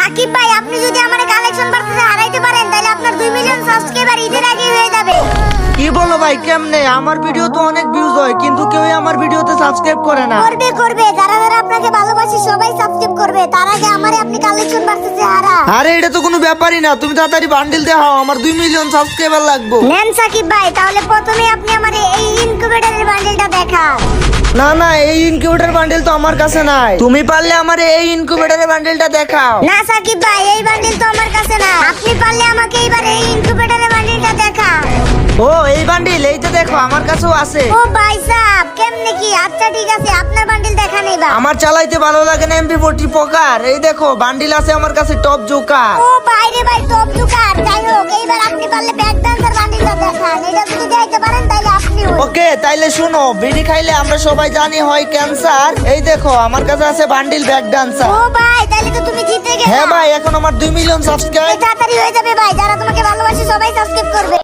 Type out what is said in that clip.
সাকিব ভাই আপনি যদি আমারে কালেকশন ভার্সেসে হারাইতে পারেন তাহলে আপনার 2 মিলিয়ন সাবস্ক্রাইবার ঈদের আগে হয়ে যাবে। কি বলো ভাই, কেমনে? আমার ভিডিও তো অনেক ভিউজ হয় কিন্তু কেউই আমার ভিডিওতে সাবস্ক্রাইব করে না। করবে যারা যারা আপনাকে ভালোবাসে সবাই সাবস্ক্রাইব করবে, তার আগে আমারে আপনি কালেকশন ভার্সেসে হারা। আরে এটা তো কোনো ব্যাপারই না, তুমি তাড়াতাড়ি বান্ডিল দেখাও, আমার 2 মিলিয়ন সাবস্ক্রাইবার লাগবে। নেন সাকিব ভাই, তাহলে প্রথমে আপনি আমারে এই ইনকিউবেটরের বান্ডেলটা দেখান। না না, এই ইনকিউবেটর বান্ডেল তো আমার কাছে নাই, তুমি পারলে আমার এই ইনকিউবেটরের বান্ডেলটা দেখাও। না সাকিব ভাই, এই বান্ডেল তো আমার কাছে না, আপনি পারলে আমাকে এইবার এই ইনকিউবেটরের বান্ডেলটা দেখান। ও এই বান্ডিল, এই তো দেখো আমার কাছেও আছে। ও ভাই সাহেব কেমনে কি? আচ্ছা ঠিক আছে, আপনার বান্ডেল দেখান এবার। আমার চালাইতে ভালো লাগে না MP40 পোকার, এই দেখো বান্ডিল আছে আমার কাছে টপ জোকার। ও বাইরে ভাই টপ জুকার, যাই হোক এইবার আপনি পারলে ব্যাক ডান্সার বান্ডেলটা দেখান, এটা যদি দেখাইতে পারেন তাহলে আপনি ওকে তাইলে শুনো, বিড়ি খাইলে আমরা সবাই জানি হয় ক্যান্সার, এই দেখো আমার কাছে আছে বান্ডিল ব্যাক ডান্সার। ও ভাই তাহলে তো তুমি জিতে গেলে। হ্যাঁ ভাই, এখন আমার 2 মিলিয়ন সাবস্ক্রাইব। তাড়াতাড়ি হয়ে যাবে ভাই, যারা তোমাকে ভালোবাসে সবাই সাবস্ক্রাইব করবে।